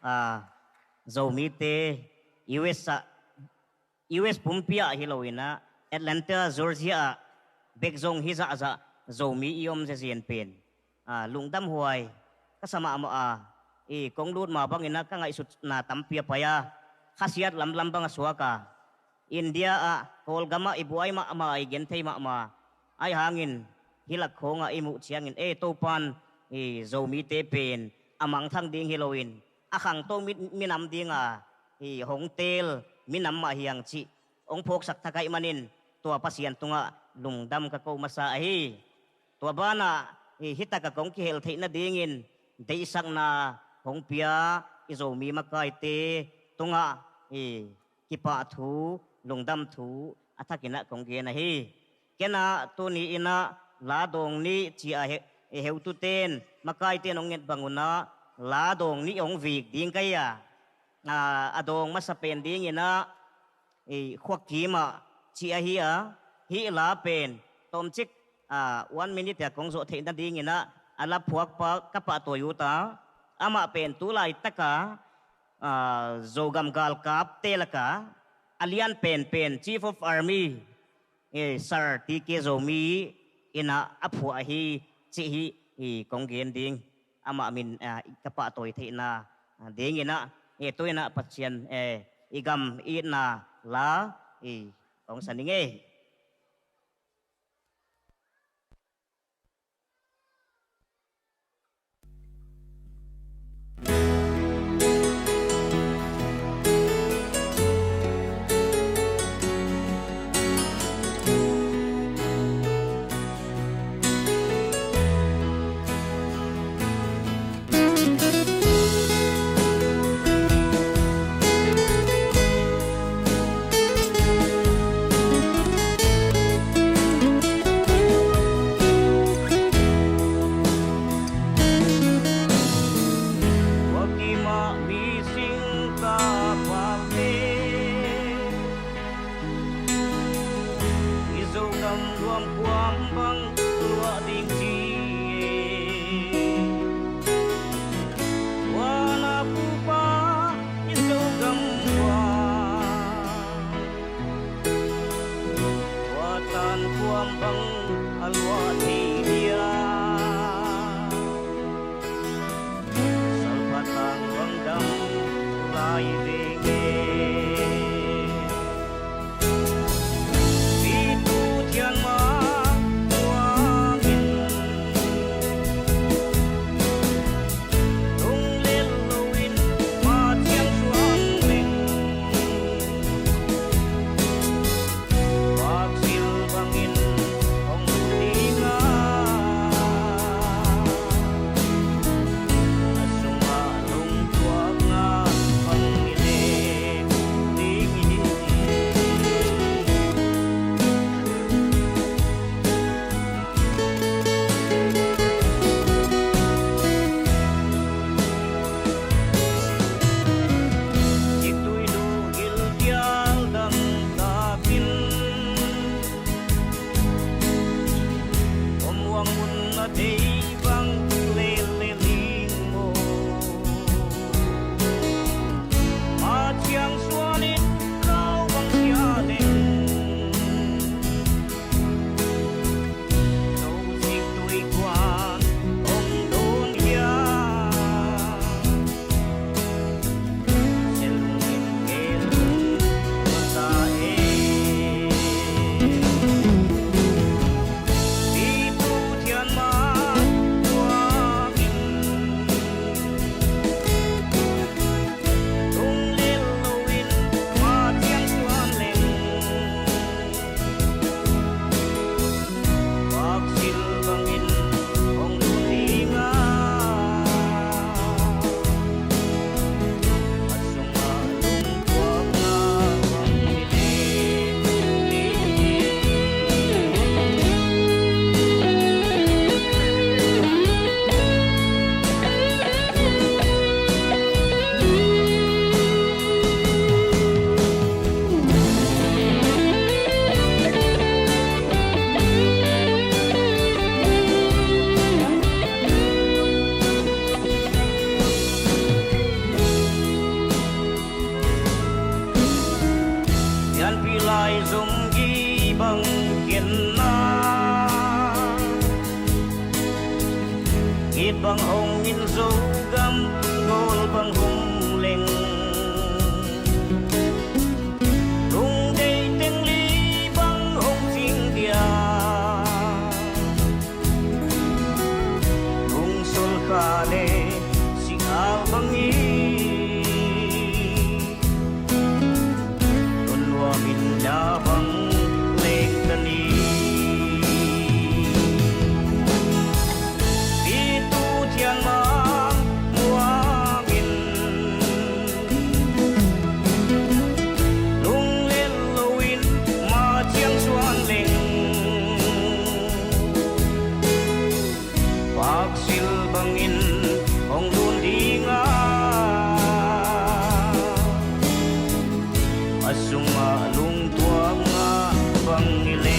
à dầu mi te US US pumpia hilowina Atlanta Georgia bekzong hi za za dầu mi iom ze zien pen lungdam huai kasama mo kong lut ma bangina ka ngai sut na tampia paya khasiat lam lam bang suaka India kolgama ibuai ma ai gen thei ma ai hangin hilak khonga imu chiangin topan zomi te pen amang thang ding Halloween akhang to minam dinga hong tel minam ma hiang chi ong phok sak thakai manin tua pasian tunga lungdam ka ko masa tua bana hita ka kong ki hel theina dingin dei sang na hong pia izomi makai te tunga kipa thu lungdam thu athakina kong ge na kena tu ni ina ladong ni chi heu tu ten makai ten ong nget banguna ladong ni ong vik ding kaya adong masapen ding ina khwakima chi hi la pen tom chik 1 minute ya kong zo the na ding ina ala phuak pa kapa toyuta ama pen tu lai taka zogam gal kap telaka alian pen chief of army sir tk zomi ina aphu hi chi hi kong gen ding ama min kapa toy the na ding ina to ina pathian igam ina la kong saninge bangi tunwa min labang lek tani itu tian mang muangin lung len lowin ma chiang suan leng pak sil bangin hong lun dinga asung ma lung tuang nga bangile